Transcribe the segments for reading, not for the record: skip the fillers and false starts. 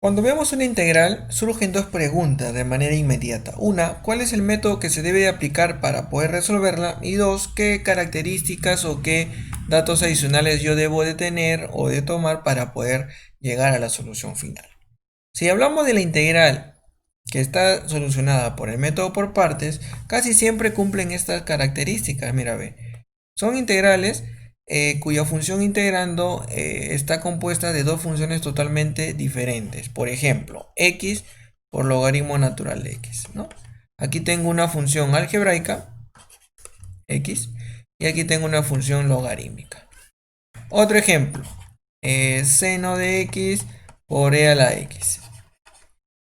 Cuando vemos una integral, surgen dos preguntas de manera inmediata. Una, ¿cuál es el método que se debe de aplicar para poder resolverla? Y dos, ¿qué características o qué datos adicionales yo debo de tener o de tomar para poder llegar a la solución final? Si hablamos de la integral que está solucionada por el método por partes, casi siempre cumplen estas características. Mira, ve. Son integrales cuya función integrando está compuesta de dos funciones totalmente diferentes. Por ejemplo, x por logaritmo natural de x, ¿no? Aquí tengo una función algebraica, x, y aquí tengo una función logarítmica. Otro ejemplo, seno de x por e a la x.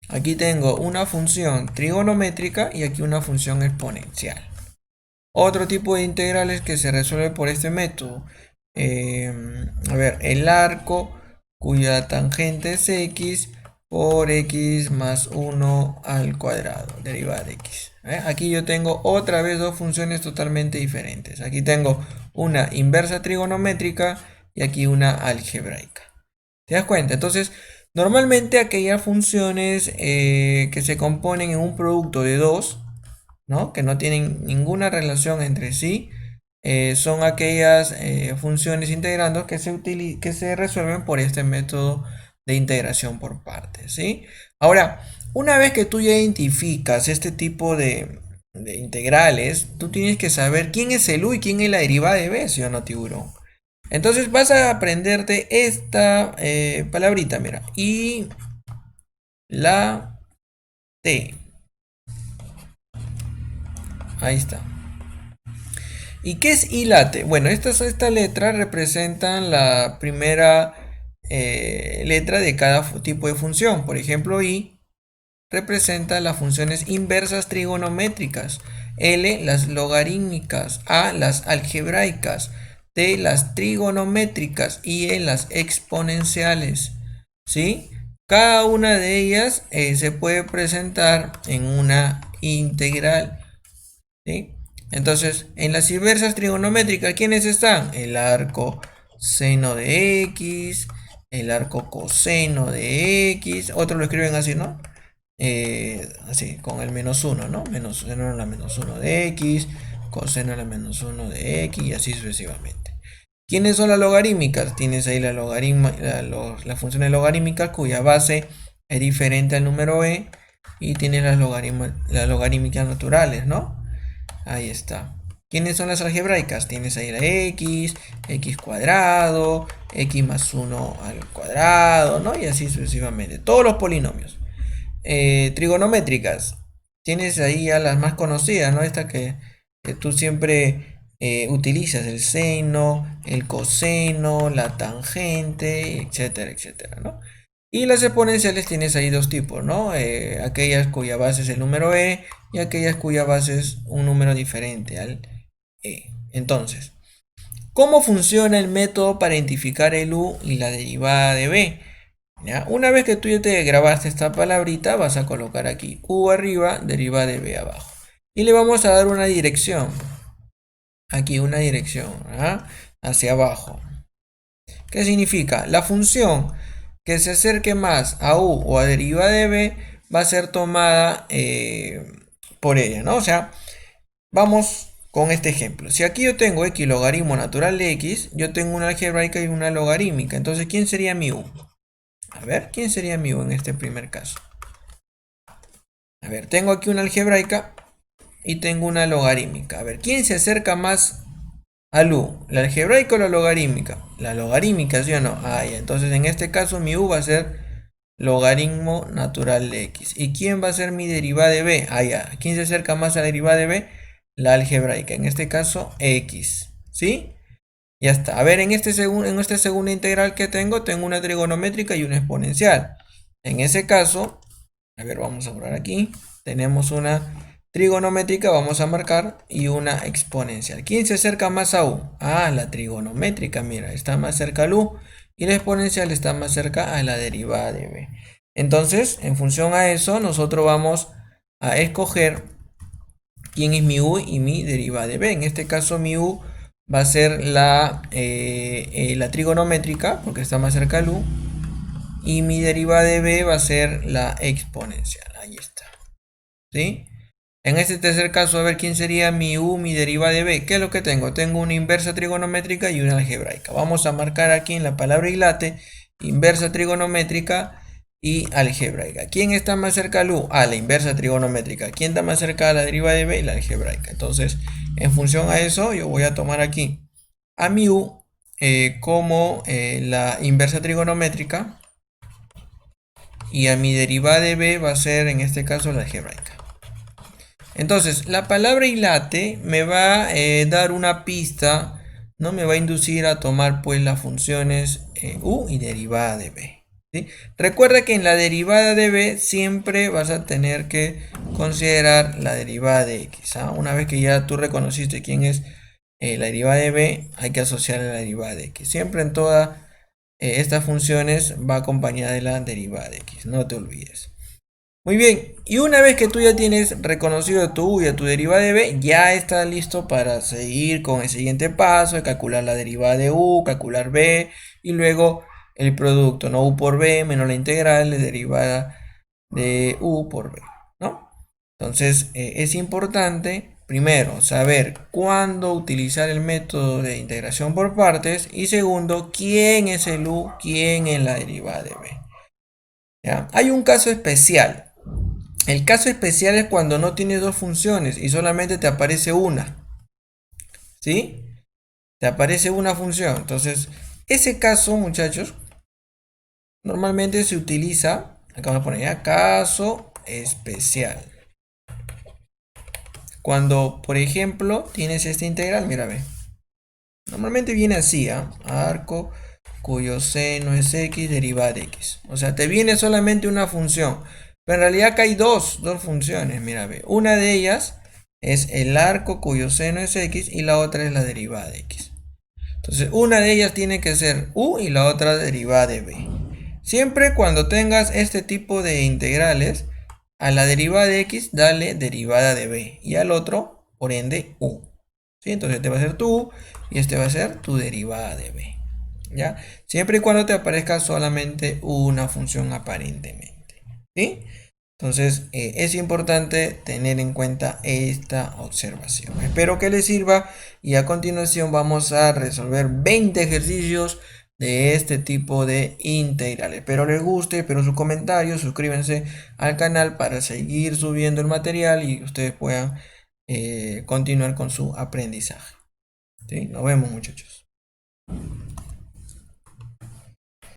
Aquí tengo una función trigonométrica y aquí una función exponencial. Otro tipo de integrales que se resuelve por este método. A ver, el arco cuya tangente es x por x más 1 al cuadrado, derivada de x. Aquí yo tengo otra vez dos funciones totalmente diferentes. Aquí tengo una inversa trigonométrica y aquí una algebraica. ¿Te das cuenta? Entonces, normalmente aquellas funciones que se componen en un producto de dos, ¿no? Que no tienen ninguna relación entre sí, son aquellas funciones integrandos que se resuelven por este método de integración por partes, ¿sí? Ahora, una vez que tú ya identificas este tipo de integrales, tú tienes que saber quién es el u y quién es la derivada de b, ¿sí o no, tiburón? Entonces vas a aprenderte esta palabrita, mira, y la t. Ahí está. ¿Y qué es ilate? Bueno, estas letras representan la primera letra de cada tipo de función. Por ejemplo, I representa las funciones inversas trigonométricas, L las logarítmicas, A las algebraicas, T las trigonométricas y E las exponenciales. ¿Sí? Cada una de ellas se puede presentar en una integral. ¿Sí? Entonces, en las inversas trigonométricas, ¿quiénes están? El arco seno de x, el arco coseno de x, otros lo escriben así, ¿no? Así, con el menos 1, ¿no? Menos seno a la menos 1 de x, coseno a la menos 1 de x y así sucesivamente. ¿Quiénes son las logarítmicas? Tienes ahí las funciones logarítmicas cuya base es diferente al número e y tienes las logarítmicas naturales, ¿no? Ahí está. ¿Quiénes son las algebraicas? Tienes ahí la x, x cuadrado, x más 1 al cuadrado, ¿no? Y así sucesivamente. Todos los polinomios. Trigonométricas. Tienes ahí a las más conocidas, ¿no? Esta que tú siempre utilizas, el seno, el coseno, la tangente, etcétera, etcétera, ¿no? Y las exponenciales tienes ahí dos tipos, ¿no? Aquellas cuya base es el número e y aquellas cuya base es un número diferente al e. Entonces, ¿cómo funciona el método para identificar el u y la derivada de b? ¿Ya? Una vez que tú ya te grabaste esta palabrita, vas a colocar aquí u arriba, derivada de b abajo. Y le vamos a dar una dirección. Aquí una dirección, ¿ah? Hacia abajo. ¿Qué significa? La función que se acerque más a u o a derivada de b va a ser tomada por ella, ¿no? O sea, vamos con este ejemplo. Si aquí yo tengo x logaritmo natural de x, yo tengo una algebraica y una logarítmica. Entonces, ¿quién sería mi u? A ver, ¿quién sería mi u en este primer caso? A ver, tengo aquí una algebraica y tengo una logarítmica. A ver, ¿quién se acerca más al u? ¿La algebraica o la logarítmica? La logarítmica, ¿sí o no? Ah, ya. Entonces, en este caso, mi u va a ser logaritmo natural de x. ¿Y quién va a ser mi derivada de b? Ah, ya. ¿Quién se acerca más a la derivada de b? La algebraica. En este caso, x. ¿Sí? Ya está. A ver, en esta segunda integral que tengo una trigonométrica y una exponencial. En ese caso, a ver, vamos a borrar aquí. Tenemos una trigonométrica, vamos a marcar, y una exponencial. ¿Quién se acerca más a u? Ah, la trigonométrica, mira, está más cerca al u. Y la exponencial está más cerca a la derivada de b. Entonces, en función a eso, nosotros vamos a escoger quién es mi u y mi derivada de b. En este caso, mi u va a ser la trigonométrica, porque está más cerca al u. y mi derivada de b va a ser la exponencial. Ahí está. ¿Sí? En este tercer caso, a ver quién sería mi u, mi derivada de b. ¿Qué es lo que tengo? Tengo una inversa trigonométrica y una algebraica. Vamos a marcar aquí en la palabra hilate inversa trigonométrica y algebraica. ¿Quién está más cerca al u? A la inversa trigonométrica. ¿Quién está más cerca a la derivada de b? La algebraica. Entonces, en función a eso, yo voy a tomar aquí a mi u como la inversa trigonométrica y a mi derivada de b va a ser en este caso la algebraica. Entonces, la palabra hilate me va a dar una pista, no me va a inducir a tomar pues las funciones u y derivada de b. ¿Sí? Recuerda que en la derivada de b siempre vas a tener que considerar la derivada de x. ¿Ah? Una vez que ya tú reconociste quién es la derivada de b, hay que asociarle a la derivada de x. Siempre en todas estas funciones va acompañada de la derivada de x, no te olvides. Muy bien, y una vez que tú ya tienes reconocido tu u y a tu derivada de b, ya está listo para seguir con el siguiente paso de calcular la derivada de u, calcular b y luego el producto, ¿no? U por b menos la integral de derivada de u por b, ¿no? Entonces es importante, primero, saber cuándo utilizar el método de integración por partes y segundo, quién es el u, quién es la derivada de b. ¿Ya? Hay un caso especial. El caso especial es cuando no tienes dos funciones y solamente te aparece una. ¿Sí? Te aparece una función. Entonces, ese caso, muchachos, normalmente se utiliza, acá vamos a poner ya, caso especial. Cuando, por ejemplo, tienes esta integral, mira, ve. Normalmente viene así, arco cuyo seno es x, derivada de x. O sea, te viene solamente una función. Pero en realidad acá hay dos funciones, mira, ve. Una de ellas es el arco cuyo seno es x y la otra es la derivada de x. Entonces, una de ellas tiene que ser u y la otra derivada de b. Siempre cuando tengas este tipo de integrales, a la derivada de x dale derivada de b y al otro, por ende, u. ¿Sí? Entonces este va a ser tu u y este va a ser tu derivada de b. ¿Ya? Siempre y cuando te aparezca solamente una función aparentemente. ¿Sí? Entonces es importante tener en cuenta esta observación. Espero que les sirva y a continuación vamos a resolver 20 ejercicios de este tipo de integrales. Espero les guste, espero sus comentarios, suscríbanse al canal para seguir subiendo el material y ustedes puedan continuar con su aprendizaje. ¿Sí? Nos vemos, muchachos.